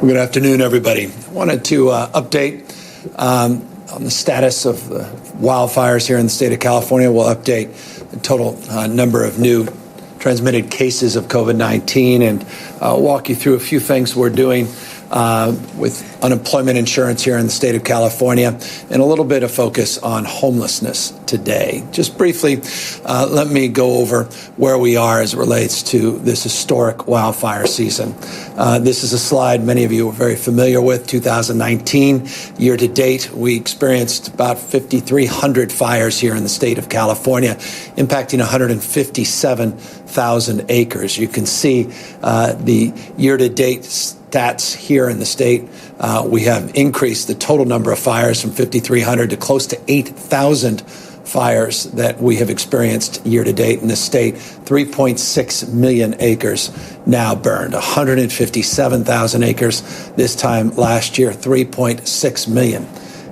Well, good afternoon, everybody. I wanted to update on the status of the wildfires here in the state of California. We'll update the total number of new transmitted cases of COVID-19 and walk you through a few things we're doing with unemployment insurance here in the state of California, and a little bit of focus on homelessness today. Just briefly, let me go over where we are as it relates to this historic wildfire season. This is a slide many of you are very familiar with. 2019, year to date, we experienced about 5,300 fires here in the state of California, impacting 157,000 acres. You can see the year to date stats here in the state. We have increased the total number of fires from 5,300 to close to 8,000 fires that we have experienced year to date in the state. 3.6 million acres now burned, 157,000 acres this time last year, 3.6 million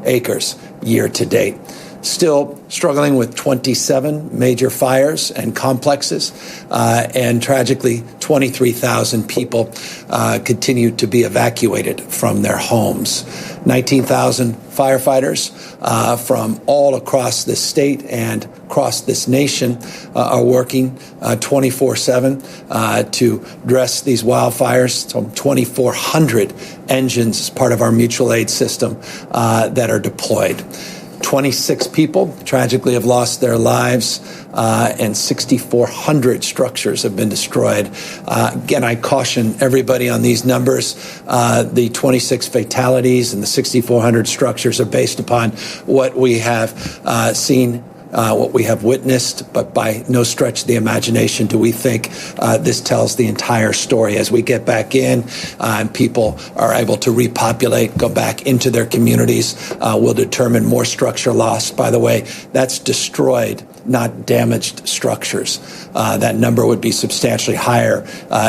acres year to date. Still struggling with 27 major fires and complexes, and tragically 23,000 people continue to be evacuated from their homes. 19,000 firefighters from all across this state and across this nation are working 24/7 to address these wildfires. Some 2,400 engines as part of our mutual aid system that are deployed. 26 people tragically have lost their lives, and 6,400 structures have been destroyed. Again, I caution everybody on these numbers. The 26 fatalities and the 6,400 structures are based upon what we have seen, what we have witnessed, but by no stretch of the imagination do we think this tells the entire story. As we get back in and people are able to repopulate, go back into their communities, we'll determine more structure loss. By the way, that's destroyed, not damaged structures. That number would be substantially higher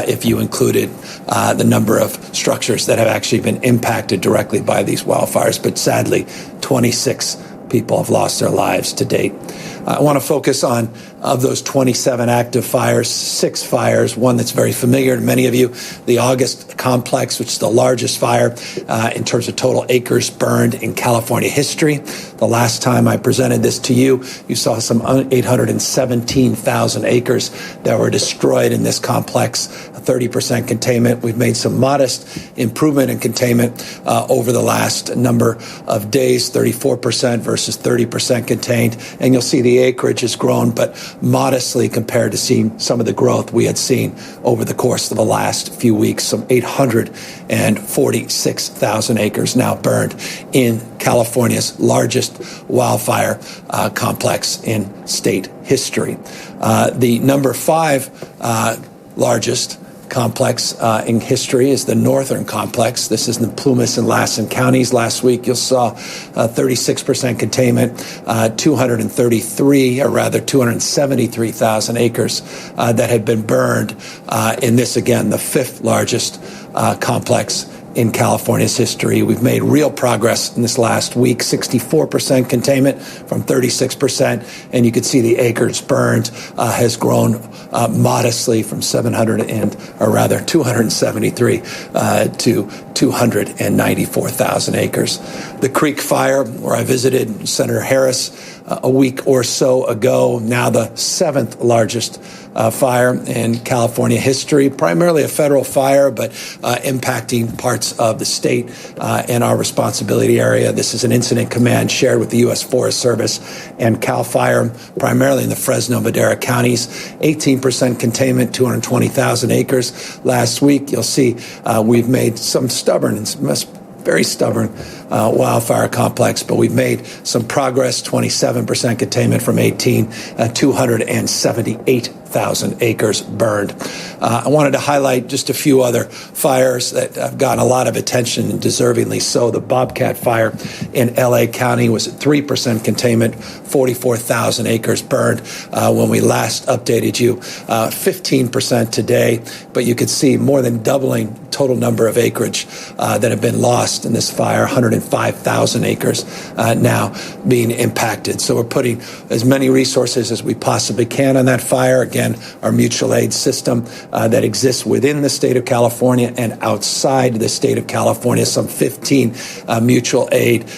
if you included the number of structures that have actually been impacted directly by these wildfires. But sadly, 26 people have lost their lives to date. I want to focus on, of those 27 active fires, 6 fires, one that's very familiar to many of you, the August complex, which is the largest fire in terms of total acres burned in California history. The last time I presented this to you, you saw some 817,000 acres that were destroyed in this complex, 30% containment. We've made some modest improvement in containment over the last number of days, 34% versus 30% contained. And you'll see the acreage has grown, but modestly compared to seeing some of the growth we had seen over the course of the last few weeks. Some 846,000 acres now burned in California's largest wildfire complex in state history. The number 5 largest complex in history is the Northern Complex. This is in the Plumas and Lassen counties. Last week, you saw 36% containment, 273,000 acres that had been burned in this, again, the 5th largest complex in California's history. We've made real progress in this last week, 64% containment from 36%, and you can see the acres burned has grown modestly from 273 to 294,000 acres. The Creek Fire, where I visited Senator Harris a week or so ago, now the 7th largest fire in California history, primarily a federal fire, but impacting parts of the state and our responsibility area. This is an incident command shared with the U.S. Forest Service and CAL FIRE, primarily in the Fresno, Madera counties. 18% containment, 220,000 acres. Last week, you'll see we've made some very stubborn wildfire complex, but we've made some progress, 27% containment from 18, 278,000 acres burned. I wanted to highlight just a few other fires that have gotten a lot of attention, and deservingly so. The Bobcat Fire in L.A. County was at 3% containment, 44,000 acres burned. When we last updated you, 15% today, but you could see more than doubling total number of acreage that have been lost in this fire, 150 105,000 acres now being impacted. So we're putting as many resources as we possibly can on that fire. Again, our mutual aid system that exists within the state of California and outside the state of California. Some 15 mutual aid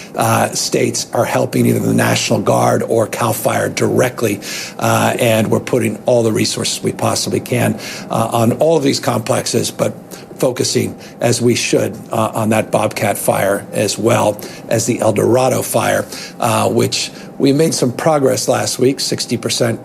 states are helping either the National Guard or CAL FIRE directly, and we're putting all the resources we possibly can on all of these complexes, but focusing, as we should, on that Bobcat fire as well as the El Dorado fire, which we made some progress last week, 60%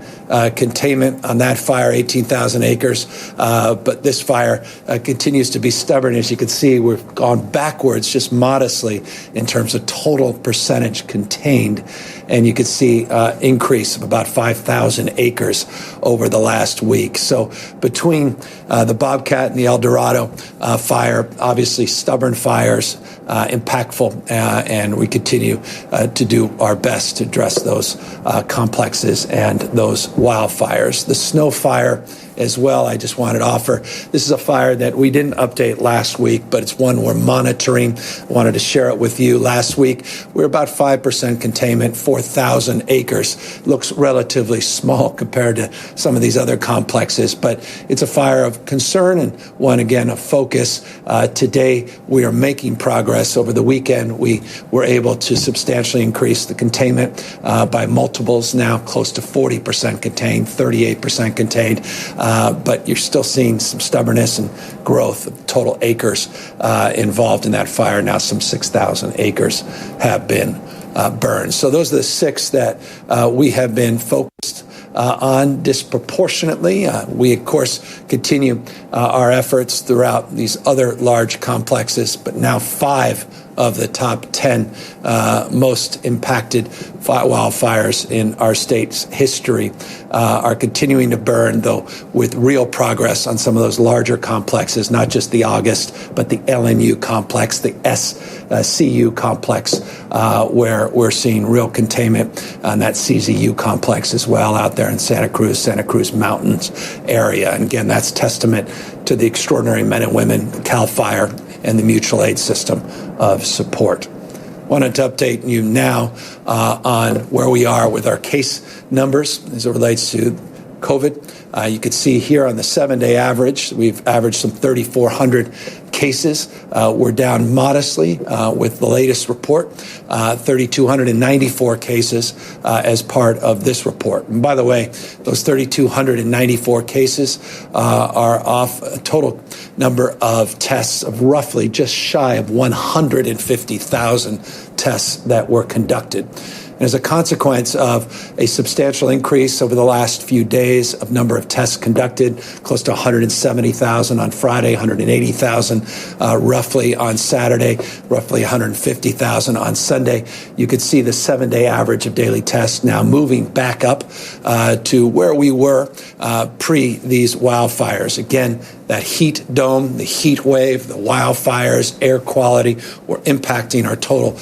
containment on that fire, 18,000 acres. But this fire continues to be stubborn. As you can see, we've gone backwards just modestly in terms of total percentage contained. And you can see increase of about 5,000 acres over the last week. So between the Bobcat and the El Dorado fire, obviously stubborn fires, impactful, and we continue to do our best to address those complexes and those wildfires. The snow fire as well, I just wanted to offer. This is a fire that we didn't update last week, but it's one we're monitoring. I wanted to share it with you. Last week, we were about 5% containment, 4,000 acres. Looks relatively small compared to some of these other complexes, but it's a fire of concern and one, again, of focus. Today, we are making progress. Over the weekend, we were able to substantially increase the containment by multiples, now close to 40% contained, 38% contained. But you're still seeing some stubbornness and growth of total acres involved in that fire. Now some 6,000 acres have been burned. So those are the 6 that we have been focused on disproportionately. We, of course, continue our efforts throughout these other large complexes, but now 5 of the top 10 most impacted wildfires in our state's history are continuing to burn, though with real progress on some of those larger complexes, not just the August, but the LNU complex, the SCU complex, where we're seeing real containment on that CZU complex as well out there in Santa Cruz Mountains area. And again, that's testament to the extraordinary men and women, CAL FIRE, and the mutual aid system of support. Wanted to update you now on where we are with our case numbers as it relates to COVID. You can see here on the 7-day average, we've averaged some 3,400 cases. We're down modestly with the latest report, 3,294 cases as part of this report. And by the way, those 3,294 cases are off a total number of tests of roughly just shy of 150,000 tests that were conducted. And as a consequence of a substantial increase over the last few days of number of tests conducted, close to 170,000 on Friday, 180,000 roughly on Saturday, roughly 150,000 on Sunday, you could see the 7-day average of daily tests now moving back up to where we were pre these wildfires. Again, that heat dome, the heat wave, the wildfires, air quality were impacting our total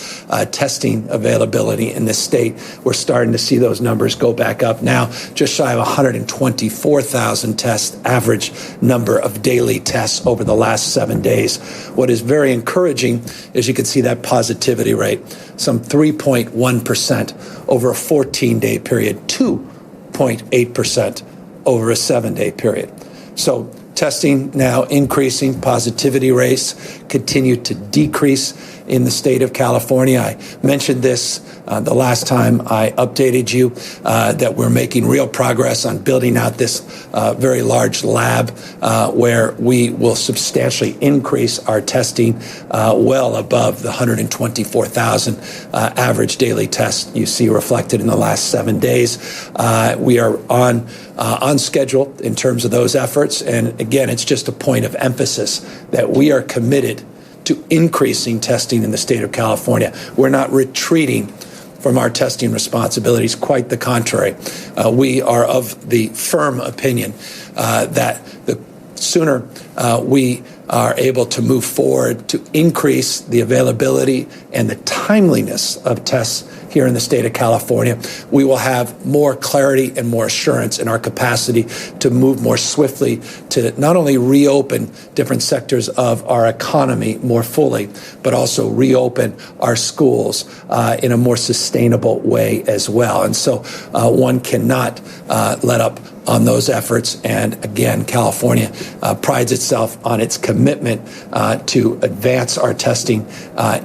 testing availability in this state. We're starting to see those numbers go back up now, just shy of 124,000 tests, average number of daily tests over the last 7 days. What is very encouraging is you can see that positivity rate, some 3.1% over a 14-day period, 2.8% over a 7-day period. So testing now increasing, positivity rates continue to decrease in the state of California. I mentioned this the last time I updated you, that we're making real progress on building out this very large lab where we will substantially increase our testing well above the 124,000 average daily tests you see reflected in the last 7 days. We are on schedule in terms of those efforts. And again, it's just a point of emphasis that we are committed to increasing testing in the state of California. We're not retreating from our testing responsibilities. Quite the contrary. We are of the firm opinion that the sooner we are able to move forward to increase the availability and the timeliness of tests here in the state of California, we will have more clarity and more assurance in our capacity to move more swiftly to not only reopen different sectors of our economy more fully, but also reopen our schools in a more sustainable way as well. And so one cannot let up on those efforts. And again, California prides itself on its commitment to advance our testing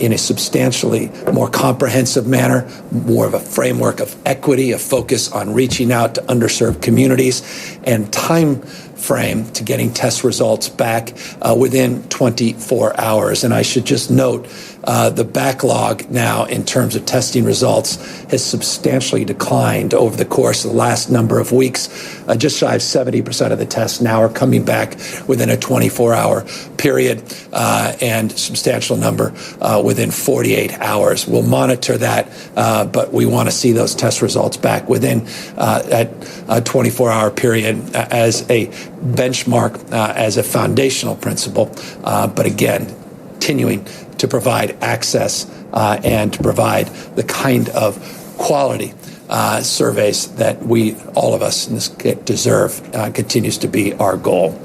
in a substantially more comprehensive manner, more of a framework of equity, a focus on reaching out to underserved communities, and time frame to getting test results back within 24 hours. And I should just note the backlog now in terms of testing results has substantially declined over the course of the last number of weeks. Just shy of 70% of the tests now are coming back within a 24-hour period, and substantial number within 48 hours. We'll monitor that, but we want to see those test results back within that 24-hour period as a benchmark, as a foundational principle. But again, continuing to provide access and to provide the kind of quality surveys that we, all of us in this deserve, continues to be our goal.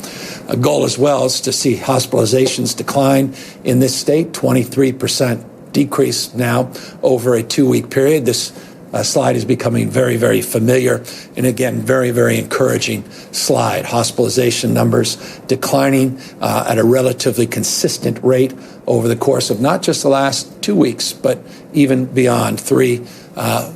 A goal as well is to see hospitalizations decline in this state, 23% decrease now over a 2-week period. This slide is becoming very, very familiar, and again, very, very encouraging slide. Hospitalization numbers declining at a relatively consistent rate over the course of not just the last 2 weeks, but even beyond 3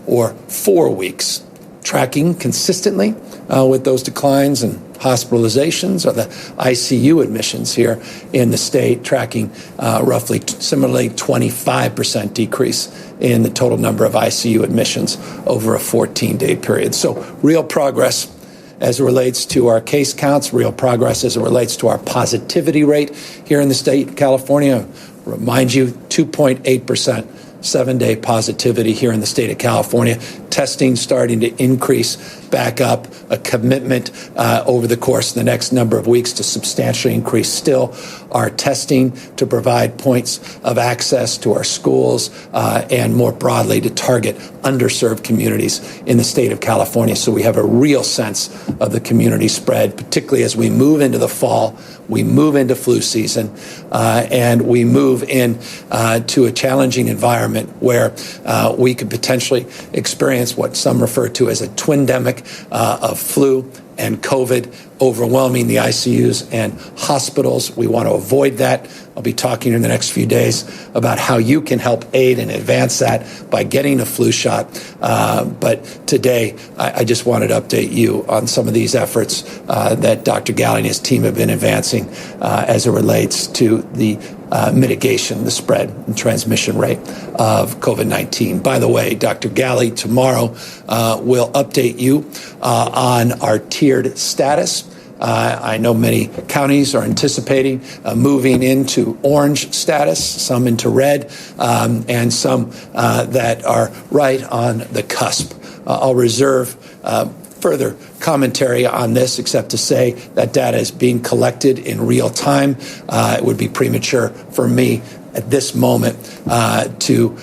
or 4 weeks. Tracking consistently with those declines and hospitalizations, or the ICU admissions here in the state, tracking roughly similarly 25% decrease in the total number of ICU admissions over a 14-day period. So real progress as it relates to our case counts, real progress as it relates to our positivity rate here in the state of California. Remind you, 2.8%. 7-day positivity here in the state of California. Testing starting to increase back up, a commitment over the course of the next number of weeks to substantially increase still our testing to provide points of access to our schools and more broadly to target underserved communities in the state of California. So we have a real sense of the community spread, particularly as we move into the fall, we move into flu season, and we move in to a challenging environment where we could potentially experience what some refer to as a twindemic of flu and COVID overwhelming the ICUs and hospitals. We want to avoid that. I'll be talking in the next few days about how you can help aid and advance that by getting a flu shot. But today, I just wanted to update you on some of these efforts that Dr. Galley and his team have been advancing as it relates to the mitigation, the spread and transmission rate of COVID-19. By the way, Dr. Galley tomorrow will update you on our tiered status. I know many counties are anticipating moving into orange status, some into red, and some that are right on the cusp. I'll reserve further commentary on this, except to say that data is being collected in real time. It would be premature for me at this moment to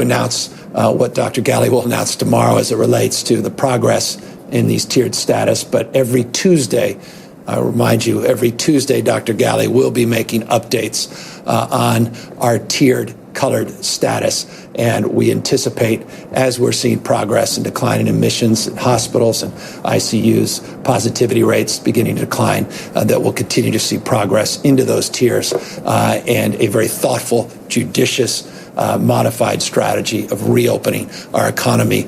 announce what Dr. Galley will announce tomorrow as it relates to the progress in these tiered status. But every Tuesday, I remind you, every Tuesday, Dr. Galley will be making updates on our tiered colored status. And we anticipate, as we're seeing progress in declining admissions in hospitals and ICUs, positivity rates beginning to decline, that we'll continue to see progress into those tiers, and a very thoughtful, judicious, modified strategy of reopening our economy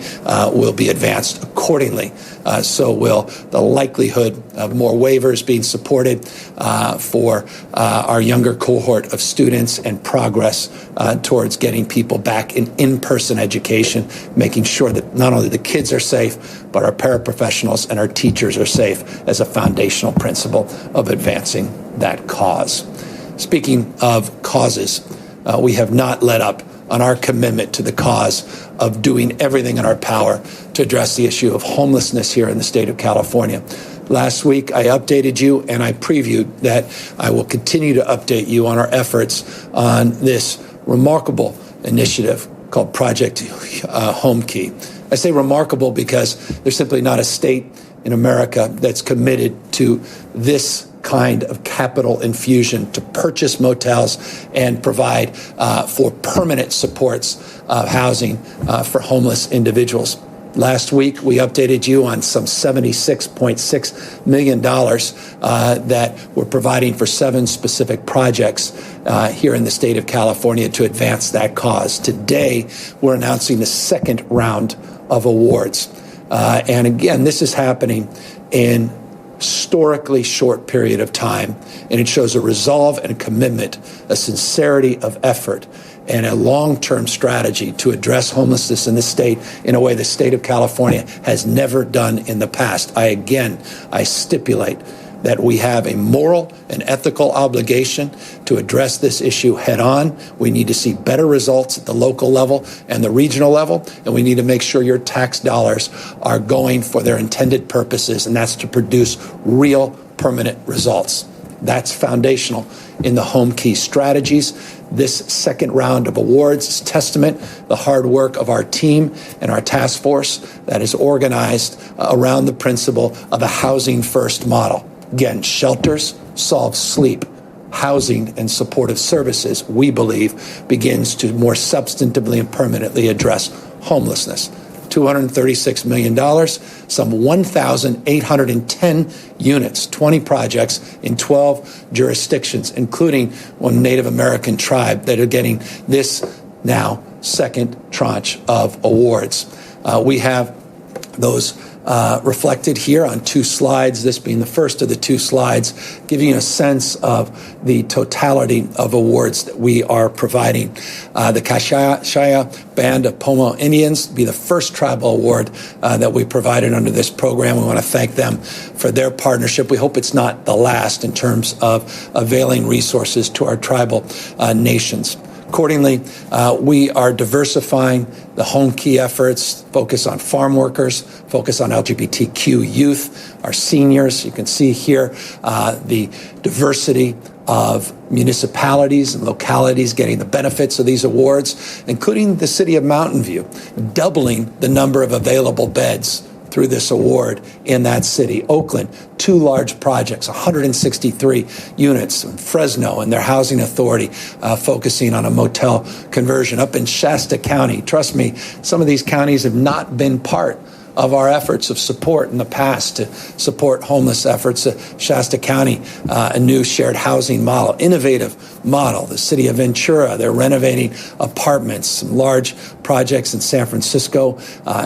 will be advanced accordingly. So will the likelihood of more waivers being supported for our younger cohort of students and progress towards getting people back in-person education, making sure that not only the kids are safe, but our paraprofessionals and our teachers are safe as a foundational principle of advancing that cause. Speaking of causes, we have not let up on our commitment to the cause of doing everything in our power to address the issue of homelessness here in the state of California. Last week, I updated you and I previewed that I will continue to update you on our efforts on this remarkable initiative called Project Home Key. I say remarkable because there's simply not a state in America that's committed to this kind of capital infusion to purchase motels and provide for permanent supports of housing for homeless individuals. Last week, we updated you on some $76.6 million that we're providing for 7 specific projects here in the state of California to advance that cause. Today, we're announcing the second round of awards. And again, this is happening in historically short period of time, and it shows a resolve and a commitment, a sincerity of effort, and a long-term strategy to address homelessness in the state in a way the state of California has never done in the past. I stipulate that we have a moral and ethical obligation to address this issue head on. We need to see better results at the local level and the regional level, and we need to make sure your tax dollars are going for their intended purposes, and that's to produce real permanent results. That's foundational in the Home Key strategies. This second round of awards is testament to the hard work of our team and our task force that is organized around the principle of a housing first model. Again, shelters solve sleep. Housing and supportive services, we believe, begins to more substantively and permanently address homelessness. $236 million, some 1,810 units, 20 projects in 12 jurisdictions, including one Native American tribe that are getting this now second tranche of awards. We have those reflected here on 2 slides, this being the first of the 2 slides, giving you a sense of the totality of awards that we are providing. The Coachella Band of Pomo Indians be the first tribal award that we provided under this program. We want to thank them for their partnership. We hope it's not the last in terms of availing resources to our tribal nations. Accordingly, we are diversifying the Home Key efforts, focus on farm workers, focus on LGBTQ youth, our seniors. You can see here the diversity of municipalities and localities getting the benefits of these awards, including the city of Mountain View, doubling the number of available beds through this award in that city. Oakland, 2 large projects, 163 units. In Fresno and their housing authority focusing on a motel conversion. Up in Shasta County, trust me, some of these counties have not been part of our efforts of support in the past to support homeless efforts. Shasta County, a new shared housing model, innovative model. The city of Ventura, they're renovating apartments, some large projects in San Francisco.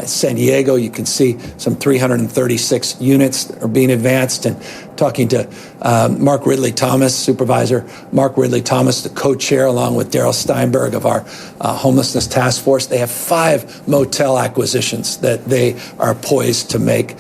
San Diego, you can see some 336 units that are being advanced. And talking to Mark Ridley Thomas, Supervisor Mark Ridley Thomas, the co-chair, along with Daryl Steinberg of our homelessness task force. They have 5 motel acquisitions that they are poised to make,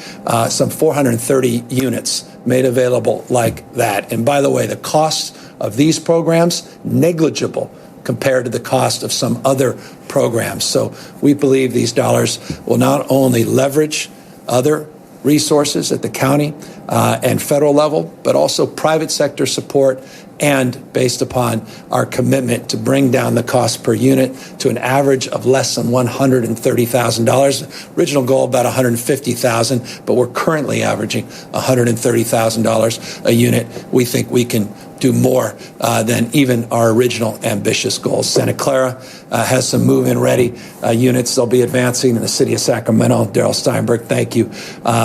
some 430 units made available like that. And by the way, the cost of these programs, negligible compared to the cost of some other programs. So we believe these dollars will not only leverage other resources at the county and federal level, but also private sector support, and based upon our commitment to bring down the cost per unit to an average of less than $130,000. Original goal about $150,000, but we're currently averaging $130,000 a unit. We think we can do more than even our original ambitious goals. Santa Clara has some move-in ready units they'll be advancing in the city of Sacramento. Daryl Steinberg, thank you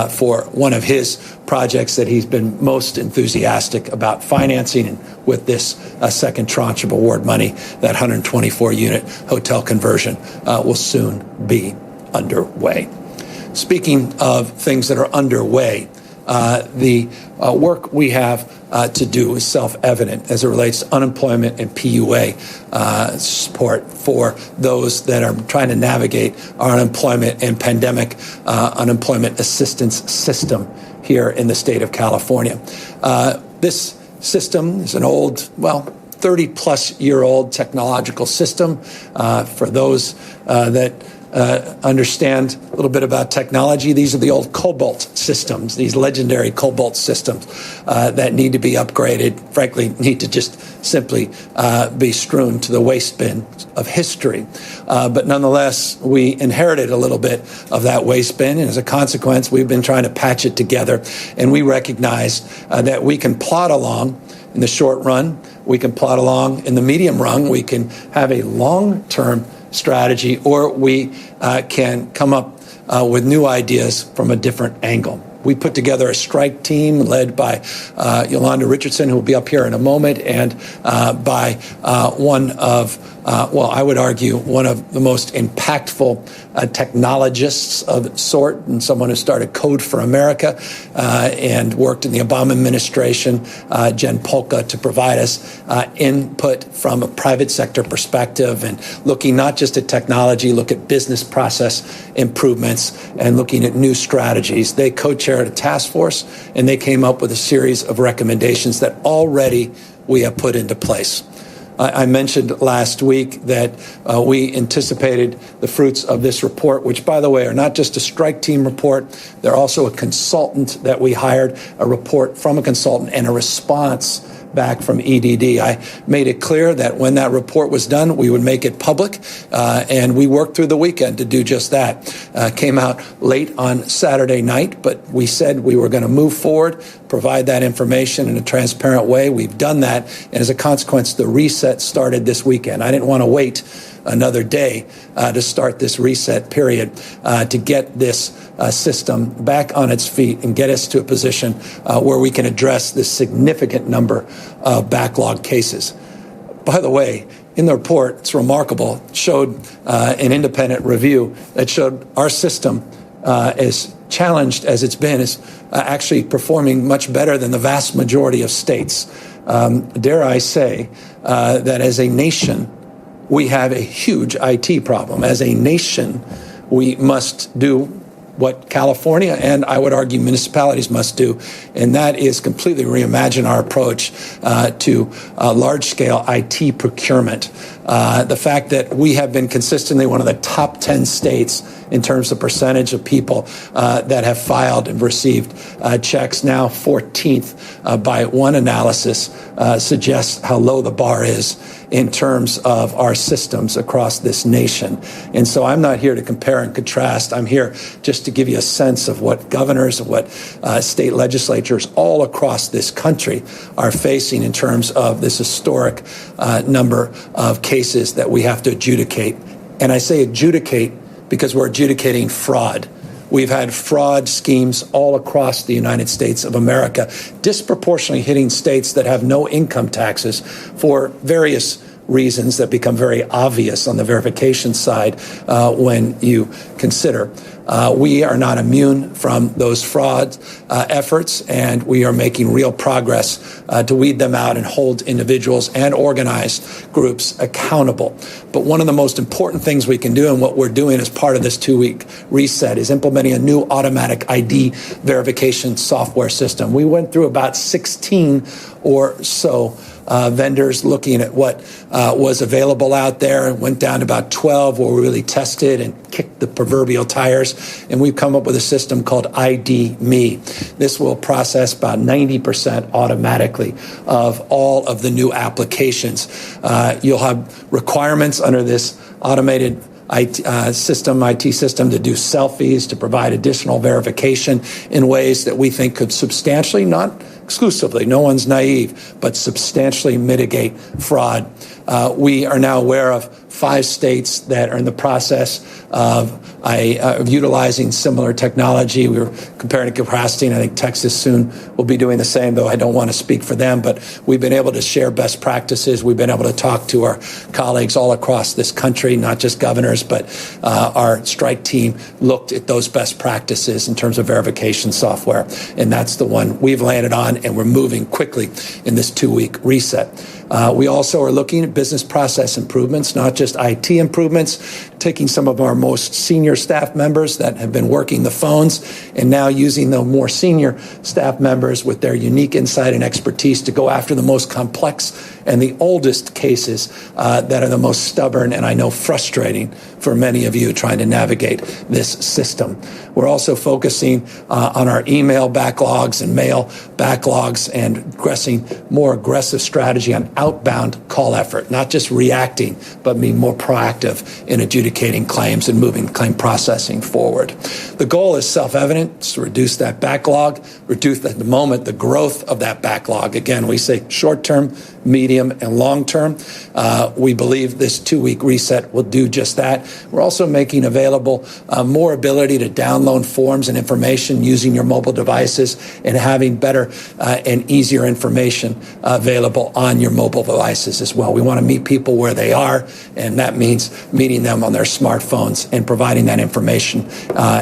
for one of his projects that he's been most enthusiastic about financing, and with this second tranche of award money, that 124-unit hotel conversion will soon be underway. Speaking of things that are underway, the work we have to do is self-evident as it relates to unemployment and PUA support for those that are trying to navigate our unemployment and pandemic unemployment assistance system here in the state of California. This system is an old, 30-plus-year-old technological system. For those that understand a little bit about technology, these are the old Cobalt systems, these legendary Cobalt systems that need to be upgraded, frankly, need to just simply be strewn to the waste bin of history. But nonetheless, we inherited a little bit of that waste bin, and as a consequence, we've been trying to patch it together, and we recognize that we can plod along in the short run, we can plod along in the medium run, we can have a long-term strategy, or we can come up with new ideas from a different angle. We put together a strike team led by Yolanda Richardson, who will be up here in a moment, and by one of, I would argue, one of the most impactful technologists of sort, and someone who started Code for America and worked in the Obama administration, Jen Polka, to provide us input from a private sector perspective and looking not just at technology, look at business process improvements and looking at new strategies. They co-chaired a task force, and they came up with a series of recommendations that already we have put into place. I mentioned last week that we anticipated the fruits of this report, which, by the way, are not just a strike team report. They're also a consultant that we hired, a report from a consultant, and a response back from EDD. I made it clear that when that report was done, we would make it public, and we worked through the weekend to do just that. Came out late on Saturday night, but we said we were going to move forward, provide that information in a transparent way. We've done that, and as a consequence, the reset started this weekend. I didn't want to wait another day to start this reset period to get this system back on its feet and get us to a position where we can address this significant number of backlog cases. By the way, in the report, it's remarkable, showed an independent review that showed our system, as challenged as it's been, is actually performing much better than the vast majority of states. Dare I say that as a nation, we have a huge IT problem. As a nation, we must do what California and I would argue municipalities must do, and that is completely reimagine our approach to large-scale IT procurement. The fact that we have been consistently one of the top 10 states in terms of percentage of people that have filed and received checks, now 14th by one analysis, suggests how low the bar is in terms of our systems across this nation. And so I'm not here to compare and contrast. I'm here just to give you a sense of what governors and what state legislatures all across this country are facing in terms of this historic number of cases that we have to adjudicate. And I say adjudicate because we're adjudicating fraud. We've had fraud schemes all across the United States of America, disproportionately hitting states that have no income taxes for various reasons that become very obvious on the verification side when you consider. We are not immune from those fraud efforts, and we are making real progress to weed them out and hold individuals and organized groups accountable. But one of the most important things we can do, and what we're doing as part of this 2-week reset, is implementing a new automatic ID verification software system. We went through about 16 or so vendors looking at what was available out there, and went down to about 12 where we really tested and kicked the proverbial tires, and we've come up with a system called ID Me. This will process about 90% automatically of all of the new applications. You'll have requirements under this automated IT system to do selfies, to provide additional verification in ways that we think could substantially, not exclusively, no one's naive, but substantially mitigate fraud. We are now aware of 5 states that are in the process of utilizing similar technology. We were comparing and contrasting. I think Texas soon will be doing the same, though I don't want to speak for them. But we've been able to share best practices. We've been able to talk to our colleagues all across this country, not just governors, but our strike team looked at those best practices in terms of verification software. And that's the one we've landed on, and we're moving quickly in this 2-week reset. We also are looking at business process improvements, not just IT improvements, taking some of our most senior staff members that have been working the phones and now using the more senior staff members with their unique insight and expertise to go after the most complex and the oldest cases that are the most stubborn and I know frustrating for many of you trying to navigate this system. We're also focusing on our email backlogs and mail backlogs and aggressing more aggressive strategy on outbound call effort, not just reacting, but being more proactive in adjudicating claims and moving claim processing forward. The goal is self-evident. It's to reduce that backlog, reduce at the moment the growth of that backlog. Again, we say short-term, medium, and long-term. We believe this 2-week reset will do just that. We're also making available more ability to download forms and information using your mobile devices and having better and easier information available on your mobile devices as well. We want to meet people where they are, and that means meeting them on their smartphones and providing that information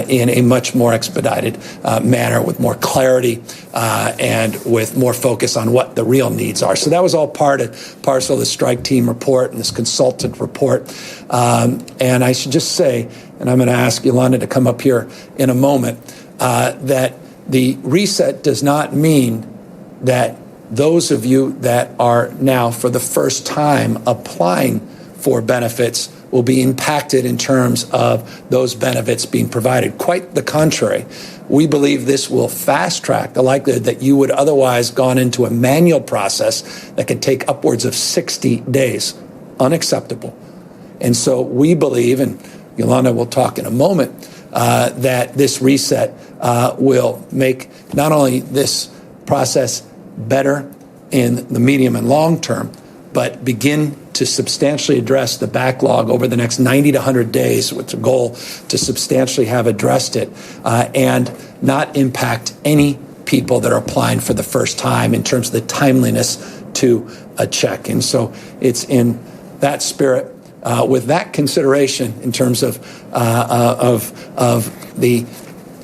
in a much more expedited manner with more clarity and with more focus on what the real needs are. So that was all part and parcel of the strike team report and this consultant report. And I should just say, and I'm going to ask Yolanda to come up here in a moment, that the reset does not mean that those of you that are now for the first time applying for benefits will be impacted in terms of those benefits being provided. Quite the contrary. We believe this will fast track the likelihood that you would otherwise gone into a manual process that could take upwards of 60 days. Unacceptable. And so we believe, and Yolanda will talk in a moment, that this reset will make not only this process better in the medium and long term, but begin to substantially address the backlog over the next 90 to 100 days with the goal to substantially have addressed it and not impact any people that are applying for the first time in terms of the timeliness to a check. And so it's in that spirit, with that consideration in terms of the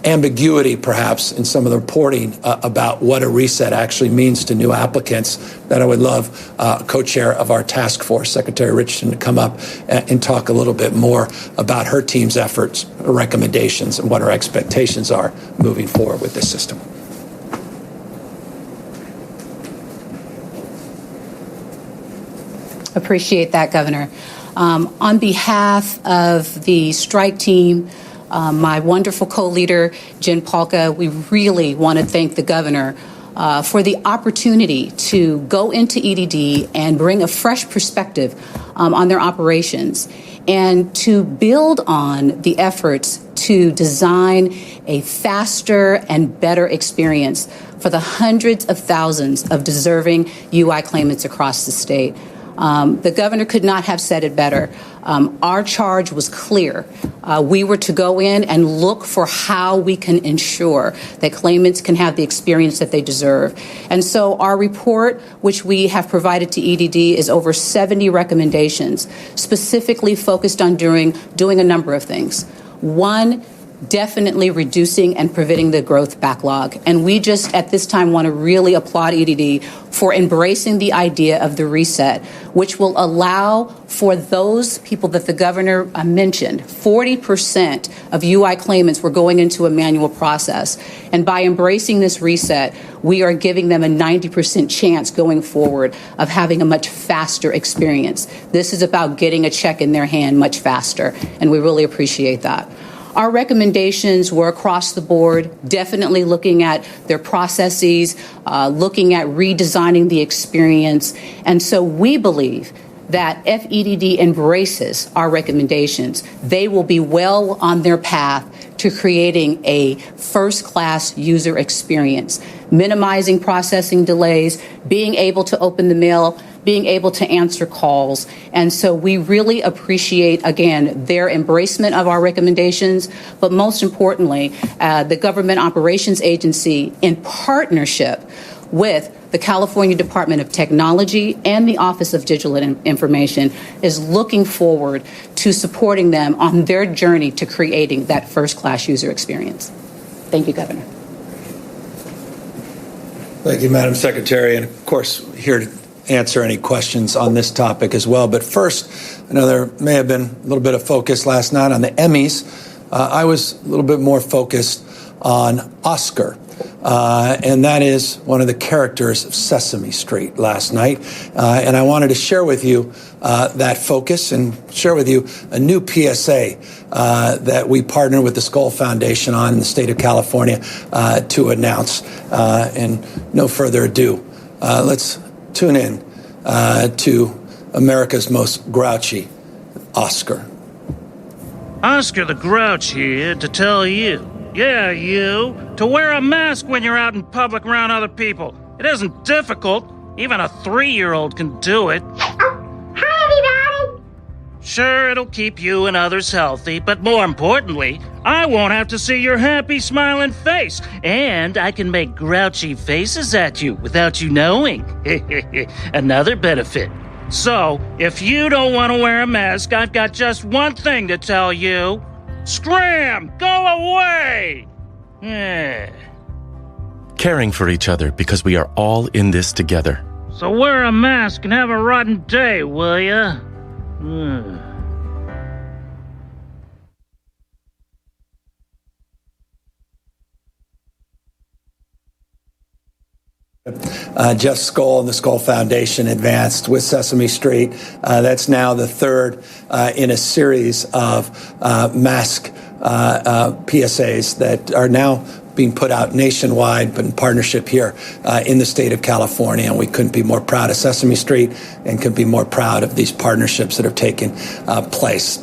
ambiguity, perhaps, in some of the reporting about what a reset actually means to new applicants, that I would love co-chair of our task force, Secretary Richardson, to come up and talk a little bit more about her team's efforts, her recommendations, and what her expectations are moving forward with this system. Appreciate that, Governor. On behalf of the strike team, my wonderful co-leader, Jen Paulka, we really want to thank the governor for the opportunity to go into EDD and bring a fresh perspective on their operations and to build on the efforts to design a faster and better experience for the hundreds of thousands of deserving UI claimants across the state. The governor could not have said it better. Our charge was clear. We were to go in and look for how we can ensure that claimants can have the experience that they deserve. And so our report, which we have provided to EDD, is over 70 recommendations, specifically focused on doing a number of things. One, definitely reducing and preventing the growth backlog. And we just at this time want to really applaud EDD for embracing the idea of the reset, which will allow for those people that the governor mentioned. 40% of UI claimants were going into a manual process. And by embracing this reset, we are giving them a 90% chance going forward of having a much faster experience. This is about getting a check in their hand much faster, and we really appreciate that. Our recommendations were across the board, definitely looking at their processes, looking at redesigning the experience. And so we believe that if EDD embraces our recommendations, they will be well on their path to creating a first-class user experience, minimizing processing delays, being able to open the mail, being able to answer calls. And so we really appreciate, again, their embracement of our recommendations, but most importantly, the Government Operations Agency, in partnership with the California Department of Technology and the Office of Digital Information, is looking forward to supporting them on their journey to creating that first-class user experience. Thank you, Governor. Thank you, Madam Secretary. And of course, here answer any questions on this topic as well. But first, I know there may have been a little bit of focus last night on the Emmys. I was a little bit more focused on Oscar. And that is one of the characters of Sesame Street last night. And I wanted to share with you that focus and share with you a new PSA that we partnered with the Skoll Foundation on in the state of California to announce. And no further ado, let's tune in to America's most grouchy, Oscar. Oscar the Grouch here to tell you, yeah, you, to wear a mask when you're out in public around other people. It isn't difficult. Even a 3-year-old can do it. Hi, everybody. Sure, it'll keep you and others healthy, but more importantly, I won't have to see your happy, smiling face, and I can make grouchy faces at you without you knowing. Another benefit. So, if you don't want to wear a mask, I've got just one thing to tell you. Scram! Go away! Caring for each other because we are all in this together. So wear a mask and have a rotten day, will ya? Jeff Skoll and the Skoll Foundation advanced with Sesame Street. That's now the third in a series of mask PSAs that are now being put out nationwide, but in partnership here in the state of California. And we couldn't be more proud of Sesame Street and couldn't be more proud of these partnerships that have taken place.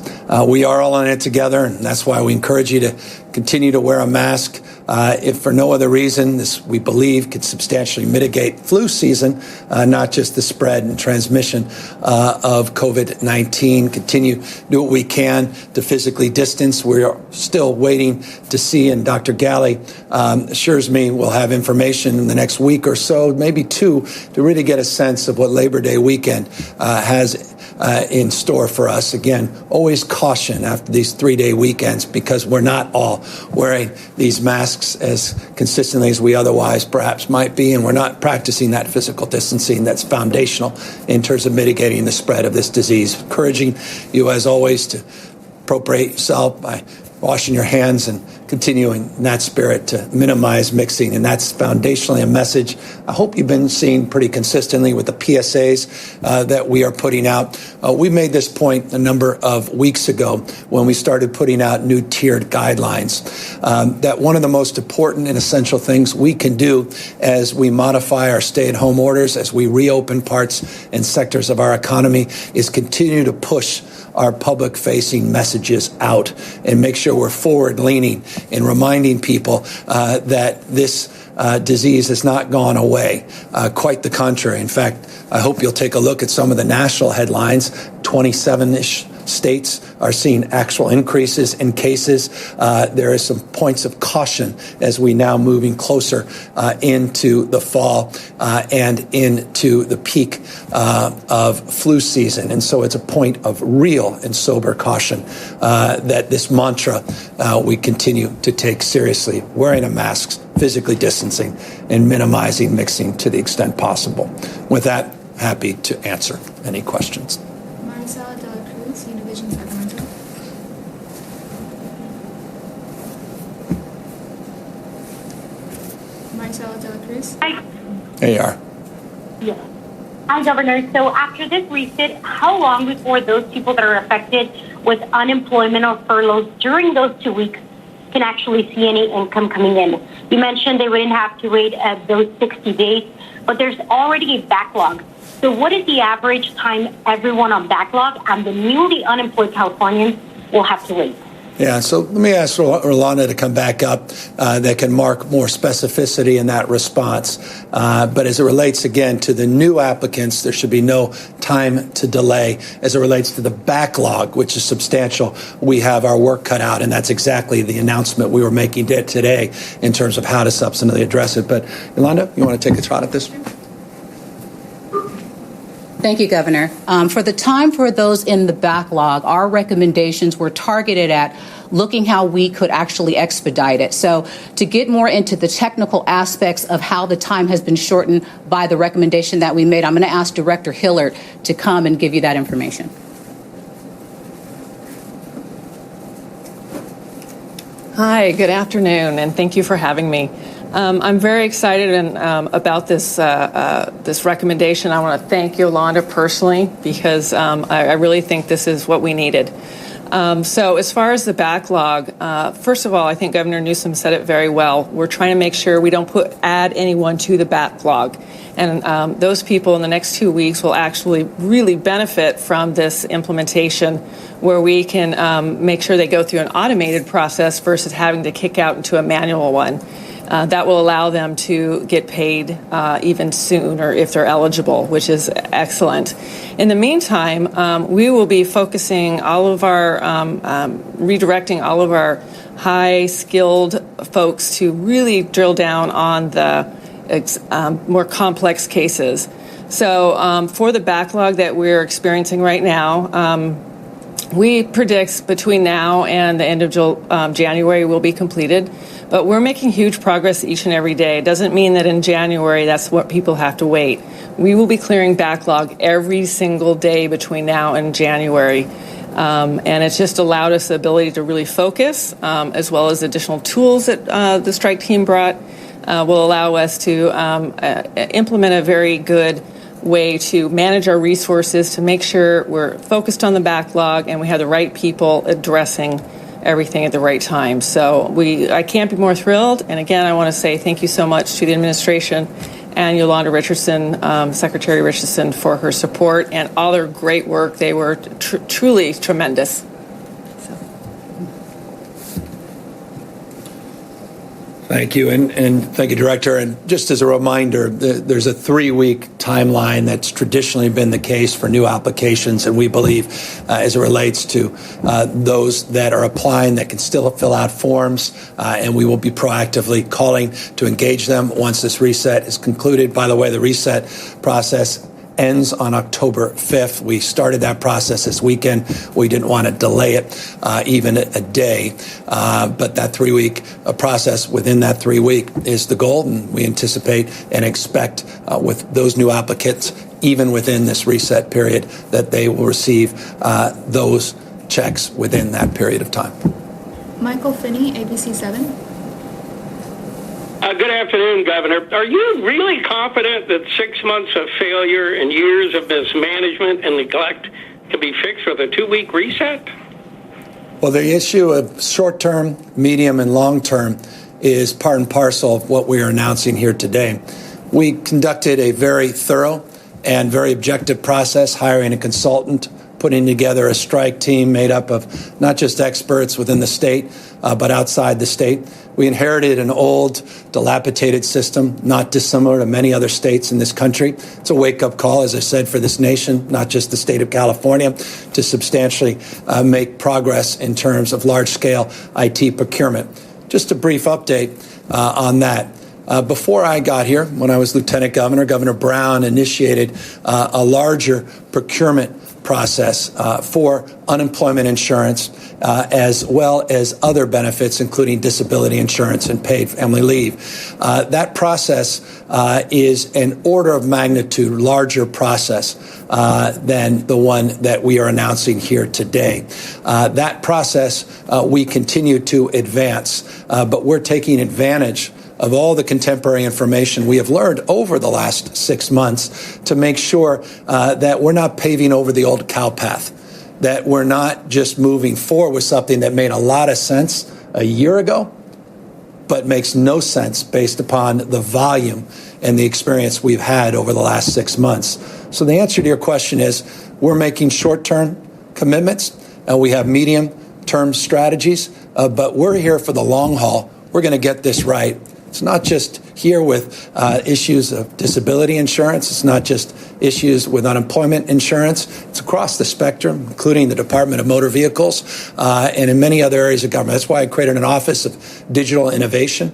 We are all in it together, and that's why we encourage you to continue to wear a mask. If for no other reason, this, we believe, could substantially mitigate flu season, not just the spread and transmission of COVID-19. Continue to do what we can to physically distance. We are still waiting to see, and Dr. Galley assures me we'll have information in the next week or so, maybe two, to really get a sense of what Labor Day weekend has in store for us. Again, always caution after these 3-day weekends because we're not all wearing these masks as consistently as we otherwise perhaps might be, and we're not practicing that physical distancing that's foundational in terms of mitigating the spread of this disease. Encouraging you, as always, to appropriate yourself by washing your hands and continuing in that spirit to minimize mixing. And that's foundationally a message I hope you've been seeing pretty consistently with the PSAs that we are putting out. We made this point a number of weeks ago when we started putting out new tiered guidelines, that one of the most important and essential things we can do as we modify our stay-at-home orders, as we reopen parts and sectors of our economy, is continue to push our public-facing messages out and make sure we're forward-leaning in reminding people that this disease has not gone away. Quite the contrary. In fact, I hope you'll take a look at some of the national headlines. 27-ish states are seeing actual increases in cases. There are some points of caution as we now moving closer into the fall and into the peak of flu season. And so it's a point of real and sober caution that this mantra we continue to take seriously, wearing a mask, physically distancing, and minimizing mixing to the extent possible. With that, happy to answer any questions. Hi. There you are. Yes. Hi, Governor. So after this reset, how long before those people that are affected with unemployment or furloughs during those 2 weeks can actually see any income coming in? You mentioned they wouldn't have to wait those 60 days, but there's already a backlog. So what is the average time everyone on backlog and the newly unemployed Californians will have to wait? Yeah, so let me ask Rolanda to come back up that can mark more specificity in that response. But as it relates, again, to the new applicants, there should be no time to delay. As it relates to the backlog, which is substantial, we have our work cut out, and that's exactly the announcement we were making today in terms of how to substantively address it. But, Yolanda, you want to take a shot at this? Thank you, Governor. For the time for those in the backlog, our recommendations were targeted at looking how we could actually expedite it. So to get more into the technical aspects of how the time has been shortened by the recommendation that we made, I'm going to ask Director Hillard to come and give you that information. Hi, good afternoon, and thank you for having me. I'm very excited about this recommendation. I want to thank Yolanda personally because I really think this is what we needed. So as far as the backlog, first of all, I think Governor Newsom said it very well. We're trying to make sure we don't add anyone to the backlog. And those people in the next 2 weeks will actually really benefit from this implementation where we can make sure they go through an automated process versus having to kick out into a manual one. That will allow them to get paid even sooner if they're eligible, which is excellent. In the meantime, we will be focusing all of our, redirecting all of our high-skilled folks to really drill down on the more complex cases. So for the backlog that we're experiencing right now, we predict between now and the end of January will be completed. But we're making huge progress each and every day. It doesn't mean that in January that's what people have to wait. We will be clearing backlog every single day between now and January. And it's just allowed us the ability to really focus, as well as additional tools that the strike team brought will allow us to implement a very good way to manage our resources to make sure we're focused on the backlog and we have the right people addressing everything at the right time. So I can't be more thrilled. And again, I want to say thank you so much to the administration and Yolanda Richardson, Secretary Richardson, for her support and all their great work. They were truly tremendous. Thank you, and thank you, Director. And just as a reminder, there's a 3-week timeline that's traditionally been the case for new applications, and we believe, as it relates to those that are applying, that can still fill out forms, and we will be proactively calling to engage them once this reset is concluded. By the way, the reset process ends on October 5th. We started that process this weekend. We didn't want to delay it even a day. But that 3-week process, within that 3-week is the goal. And we anticipate and expect with those new applicants, even within this reset period, that they will receive those checks within that period of time. Michael Finney, ABC 7. Good afternoon, Governor. Are you really confident that 6 months of failure and years of mismanagement and neglect can be fixed with a 2-week reset? Well, the issue of short-term, medium, and long-term is part and parcel of what we are announcing here today. We conducted a very thorough and very objective process, hiring a consultant, putting together a strike team made up of not just experts within the state, but outside the state. We inherited an old, dilapidated system, not dissimilar to many other states in this country. It's a wake-up call, as I said, for this nation, not just the state of California, to substantially make progress in terms of large-scale IT procurement. Just a brief update on that. Before I got here, when I was Lieutenant Governor, Governor Brown initiated a larger procurement process for unemployment insurance, as well as other benefits, including disability insurance and paid family leave. That process is an order of magnitude larger process than the one that we are announcing here today. That process we continue to advance, but we're taking advantage of all the contemporary information we have learned over the last 6 months to make sure that we're not paving over the old cow path, that we're not just moving forward with something that made a lot of sense a year ago, but makes no sense based upon the volume and the experience we've had over the last 6 months. So the answer to your question is we're making short-term commitments, and we have medium-term strategies, but we're here for the long haul. We're going to get this right. It's not just here with issues of disability insurance. It's not just issues with unemployment insurance. It's across the spectrum, including the Department of Motor Vehicles and in many other areas of government. That's why I created an Office of Digital Innovation,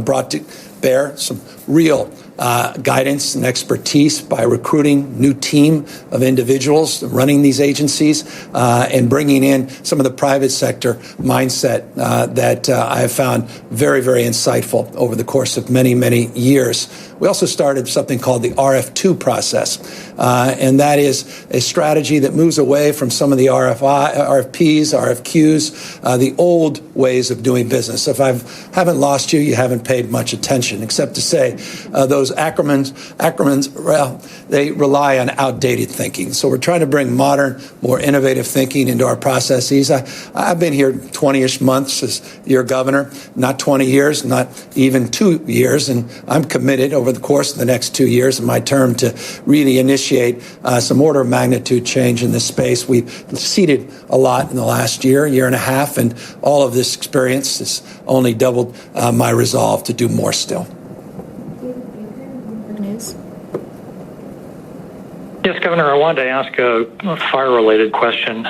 brought to bear some real guidance and expertise by recruiting new team of individuals running these agencies and bringing in some of the private sector mindset that I have found very, very insightful over the course of many, many years. We also started something called the RF2 process, and that is a strategy that moves away from some of the RFPs, RFQs, the old ways of doing business. If I haven't lost you, you haven't paid much attention, except to say those acronyms, well, they rely on outdated thinking. So we're trying to bring modern, more innovative thinking into our processes. I've been here 20-ish months as your governor, not 20 years, not even 2 years, and I'm committed over the course of the next 2 years of my term to really initiate some order of magnitude change in this space. We've seeded a lot in the last year and a half, and all of this experience has only doubled my resolve to do more still. Yes, Governor, I wanted to ask a fire-related question.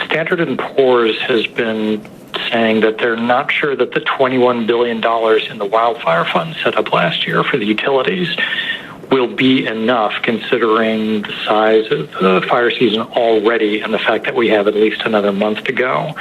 Standard & Poor's has been saying that they're not sure that the $21 billion in the wildfire fund set up last year for the utilities will be enough, considering the size of the fire season already and the fact that we have at least another month to go.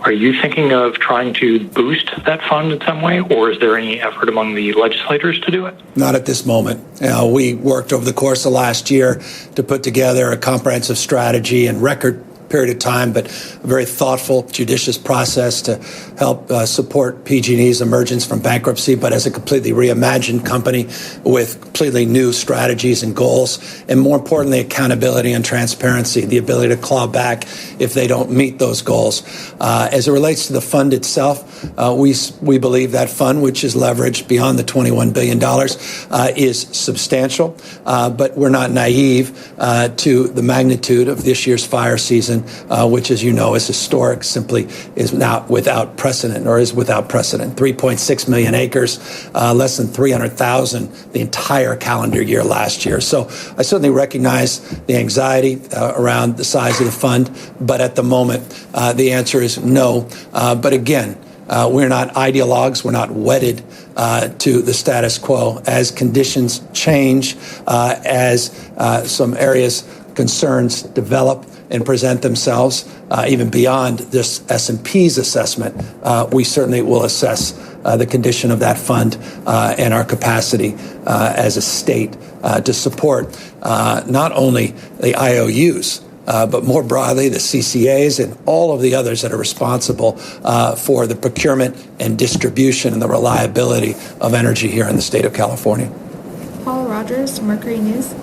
Are you thinking of trying to boost that fund in some way, or is there any effort among the legislators to do it? Not at this moment. We worked over the course of last year to put together a comprehensive strategy and record period of time, but a very thoughtful, judicious process to help support PG&E's emergence from bankruptcy, but as a completely reimagined company with completely new strategies and goals, and more importantly, accountability and transparency, the ability to claw back if they don't meet those goals. As it relates to the fund itself, we believe that fund, which is leveraged beyond the $21 billion, is substantial, but we're not naive to the magnitude of this year's fire season, which, as you know, is historic, simply is not without precedent, or is without precedent. 3.6 million acres, less than 300,000 the entire calendar year last year. So I certainly recognize the anxiety around the size of the fund, but at the moment, the answer is no. But again, we're not ideologues. We're not wedded to the status quo. As conditions change, as some areas, concerns develop and present themselves, even beyond this S&P's assessment, we certainly will assess the condition of that fund and our capacity as a state to support not only the IOUs, but more broadly the CCAs and all of the others that are responsible for the procurement and distribution and the reliability of energy here in the state of California. Paul Rogers, Mercury News.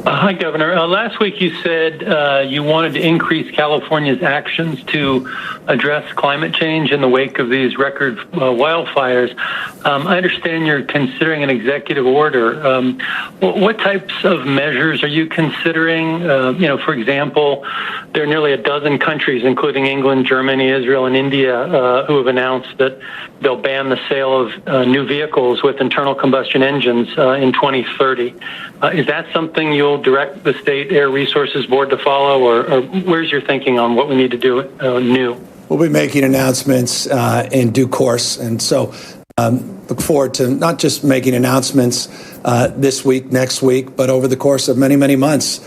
Hi, Governor. Last week you said you wanted to increase California's actions to address climate change in the wake of these record wildfires. I understand you're considering an executive order. What types of measures are you considering? For example, there are nearly a dozen countries, including England, Germany, Israel, and India, who have announced that they'll ban the sale of new vehicles with internal combustion engines in 2030. Is that something you'll direct the State Air Resources Board to follow, or where's your thinking on what we need to do new? We'll be making announcements in due course, and so look forward to not just making announcements this week, next week, but over the course of many, many months.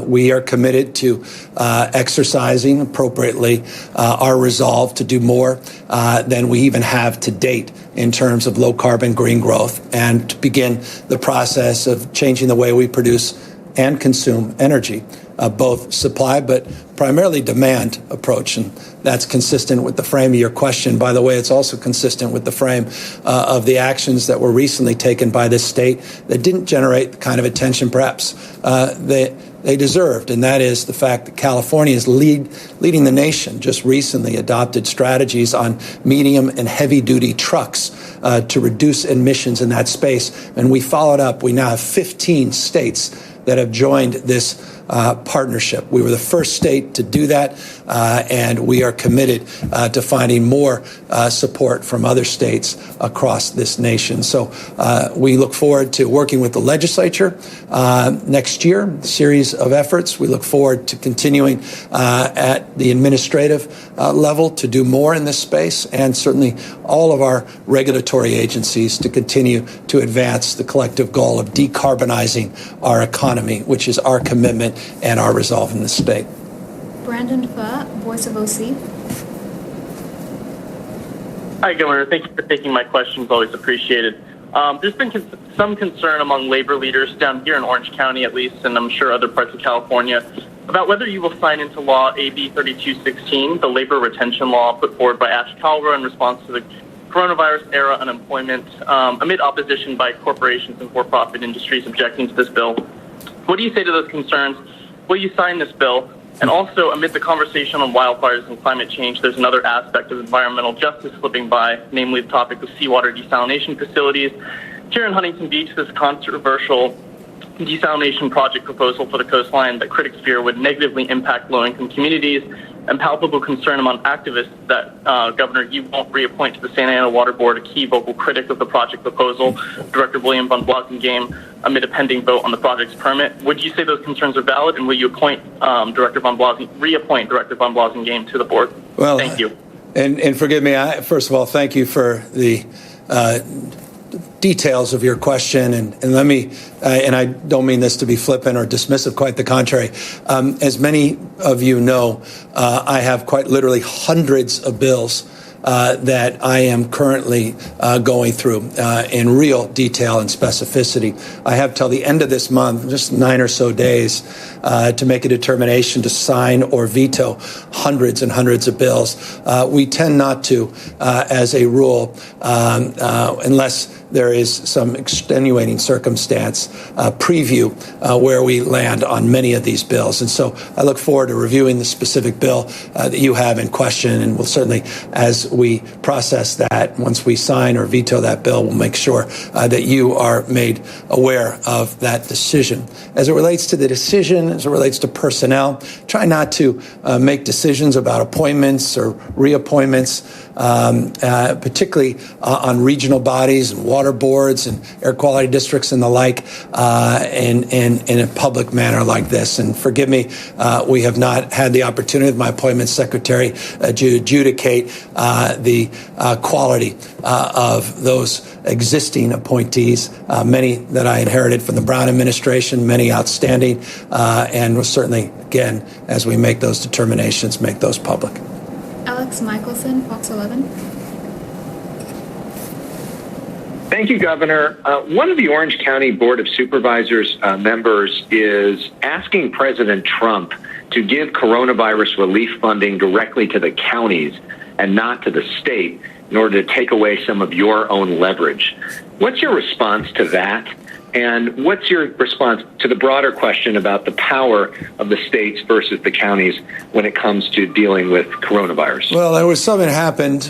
We are committed to exercising appropriately our resolve to do more than we even have to date in terms of low carbon green growth, and to begin the process of changing the way we produce and consume energy, both supply but primarily demand approach. And that's consistent with the frame of your question. By the way, it's also consistent with the frame of the actions that were recently taken by this state that didn't generate the kind of attention perhaps they deserved, and that is the fact that California is leading the nation. Just recently adopted strategies on medium and heavy-duty trucks to reduce emissions in that space, and we followed up. We now have 15 states that have joined this partnership. We were the first state to do that, and we are committed to finding more support from other states across this nation. So we look forward to working with the legislature next year, a series of efforts. We look forward to continuing at the administrative level to do more in this space, and certainly all of our regulatory agencies to continue to advance the collective goal of decarbonizing our economy, which is our commitment and our resolve in this state. Brandon Pha, Voice of OC. Hi, Governor. Thank you for taking my questions. Always appreciated. There's been some concern among labor leaders down here in Orange County, at least, and I'm sure other parts of California, about whether you will sign into law AB 3216, the labor retention law put forward by Ash Kalra in response to the coronavirus-era unemployment, amid opposition by corporations and for-profit industries objecting to this bill. What do you say to those concerns? Will you sign this bill? And also, amid the conversation on wildfires and climate change, there's another aspect of environmental justice slipping by, namely the topic of seawater desalination facilities. Here in Huntington Beach, this controversial desalination project proposal for the coastline that critics fear would negatively impact low-income communities, and palpable concern among activists that, Governor, you won't reappoint to the Santa Ana Water Board a key vocal critic of the project proposal, Director William von Blasingame, amid a pending vote on the project's permit. Would you say those concerns are valid, and will you reappoint Director von Blasingame to the board? Well, thank you. And forgive me, first of all, thank you for the details of your question, and let me, and I don't mean this to be flippant or dismissive, quite the contrary. As many of you know, I have quite literally hundreds of bills that I am currently going through in real detail and specificity. I have till the end of this month, just 9 or so days, to make a determination to sign or veto hundreds and hundreds of bills. We tend not to, as a rule, unless there is some extenuating circumstance, preview where we land on many of these bills. And so I look forward to reviewing the specific bill that you have in question, and we'll certainly, as we process that, once we sign or veto that bill, we'll make sure that you are made aware of that decision. As it relates to the decision, as it relates to personnel, try not to make decisions about appointments or reappointments, particularly on regional bodies and water boards and air quality districts and the like, in a public manner like this. And forgive me, we have not had the opportunity with my appointments secretary to adjudicate the quality of those existing appointees, many that I inherited from the Brown administration, many outstanding, and we'll certainly, again, as we make those determinations, make those public. Alex Michelson, Fox 11. Thank you, Governor. One of the Orange County Board of Supervisors members is asking President Trump to give coronavirus relief funding directly to the counties and not to the state in order to take away some of your own leverage. What's your response to that? And what's your response to the broader question about the power of the states versus the counties when it comes to dealing with coronavirus? Well, there was something that happened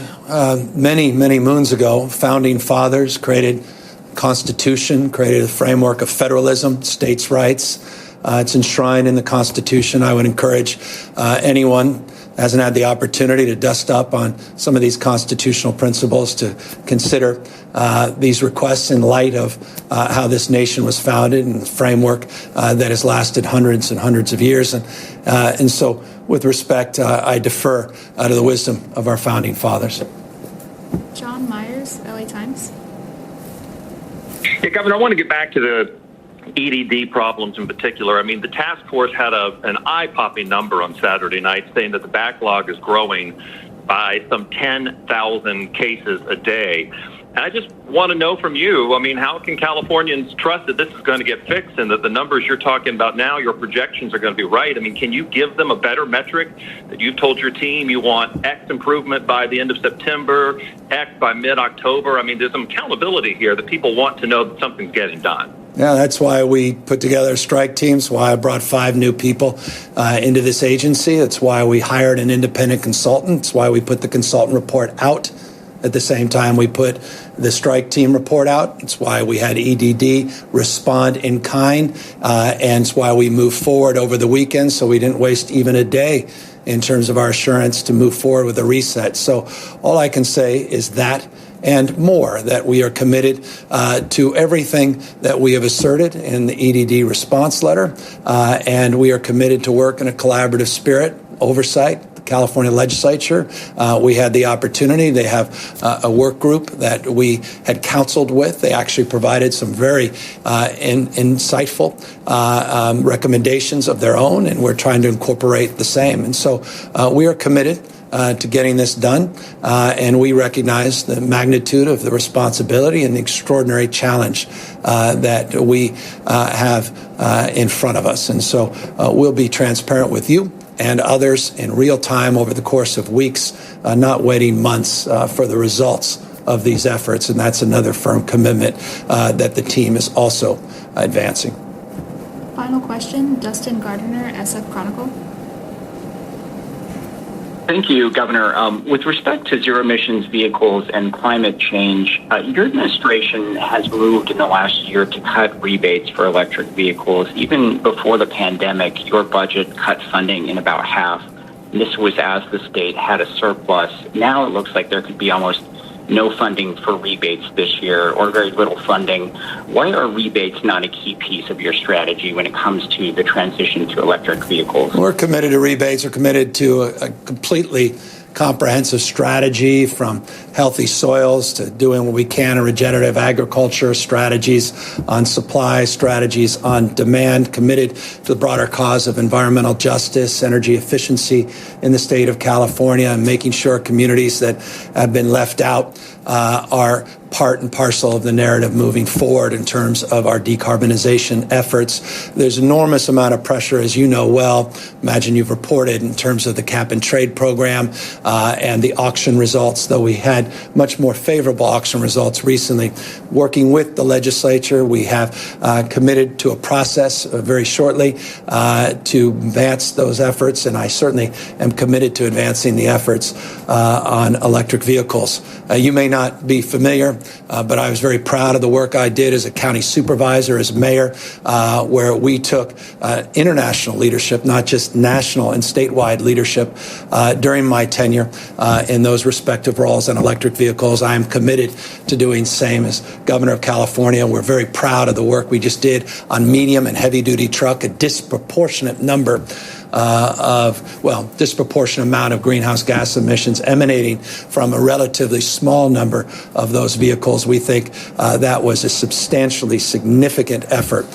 many, many moons ago. Founding fathers created a constitution, created a framework of federalism, states' rights. It's enshrined in the Constitution. I would encourage anyone hasn't had the opportunity to dust up on some of these constitutional principles to consider these requests in light of how this nation was founded and the framework that has lasted hundreds and hundreds of years. And so, with respect, I defer to the wisdom of our founding fathers. John Myers, LA Times. Yeah, Governor, I want to get back to the EDD problems in particular. I mean, the task force had an eye-popping number on Saturday night saying that the backlog is growing by some 10,000 cases a day. And I just want to know from you, I mean, how can Californians trust that this is going to get fixed and that the numbers you're talking about now, your projections are going to be right? I mean, can you give them a better metric that you've told your team you want X improvement by the end of September, X by mid-October? I mean, there's some accountability here that people want to know that something's getting done. Yeah, that's why we put together a strike team. That's why I brought 5 new people into this agency. That's why we hired an independent consultant. That's why we put the consultant report out At the same time, we put the strike team report out. It's why we had EDD respond in kind, and it's why we moved forward over the weekend, so we didn't waste even a day in terms of our assurance to move forward with a reset. So all I can say is that and more, that we are committed to everything that we have asserted in the EDD response letter, and we are committed to work in a collaborative spirit, oversight. The California legislature, we had the opportunity. They have a work group that we had counseled with. They actually provided some very insightful recommendations of their own, and we're trying to incorporate the same. And so we are committed to getting this done, and we recognize the magnitude of the responsibility and the extraordinary challenge that we have in front of us. And so we'll be transparent with you and others in real time over the course of weeks, not waiting months for the results of these efforts. And that's another firm commitment that the team is also advancing. Final question, Dustin Gardner, SF Chronicle. Thank you, Governor. With respect to zero emissions vehicles and climate change, your administration has moved in the last year to cut rebates for electric vehicles. Even before the pandemic, your budget cut funding in about half. And this was as the state had a surplus. Now it looks like there could be almost no funding for rebates this year, or very little funding. Why are rebates not a key piece of your strategy when it comes to the transition to electric vehicles? We're committed to rebates. We're committed to a completely comprehensive strategy, from healthy soils to doing what we can in regenerative agriculture, strategies on supply, strategies on demand, committed to the broader cause of environmental justice, energy efficiency in the state of California, and making sure communities that have been left out are part and parcel of the narrative moving forward in terms of our decarbonization efforts. There's enormous amount of pressure, as you know well, imagine you've reported, in terms of the cap and trade program and the auction results, though we had much more favorable auction results recently. Working with the legislature, we have committed to a process very shortly to advance those efforts, and I certainly am committed to advancing the efforts on electric vehicles. You may not be familiar, but I was very proud of the work I did as a county supervisor, as mayor, where we took international leadership, not just national and statewide leadership, during my tenure in those respective roles on electric vehicles. I am committed to doing the same as Governor of California. We're very proud of the work we just did on medium and heavy-duty truck, a disproportionate disproportionate amount of greenhouse gas emissions emanating from a relatively small number of those vehicles. We think that was a substantially significant effort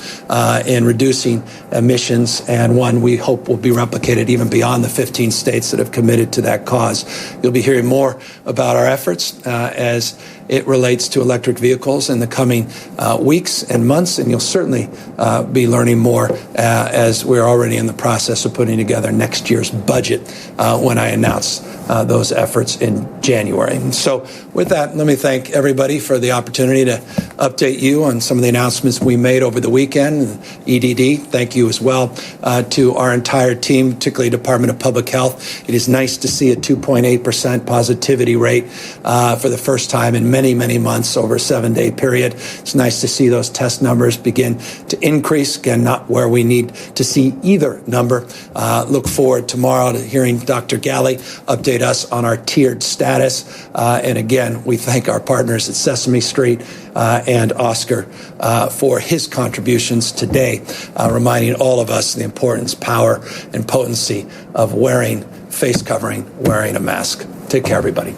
in reducing emissions, and one we hope will be replicated even beyond the 15 states that have committed to that cause. You'll be hearing more about our efforts as it relates to electric vehicles in the coming weeks and months, and you'll certainly be learning more as we're already in the process of putting together next year's budget when I announce those efforts in January. And so with that, let me thank everybody for the opportunity to update you on some of the announcements we made over the weekend. EDD, thank you as well to our entire team, particularly Department of Public Health. It is nice to see a 2.8% positivity rate for the first time in many, many months over a 7-day period. It's nice to see those test numbers begin to increase. Again, not where we need to see either number. Look forward tomorrow to hearing Dr. Galley update us on our tiered status. And again, we thank our partners at Sesame Street and Oscar for his contributions today, reminding all of us the importance, power, and potency of wearing face covering, wearing a mask. Take care, everybody.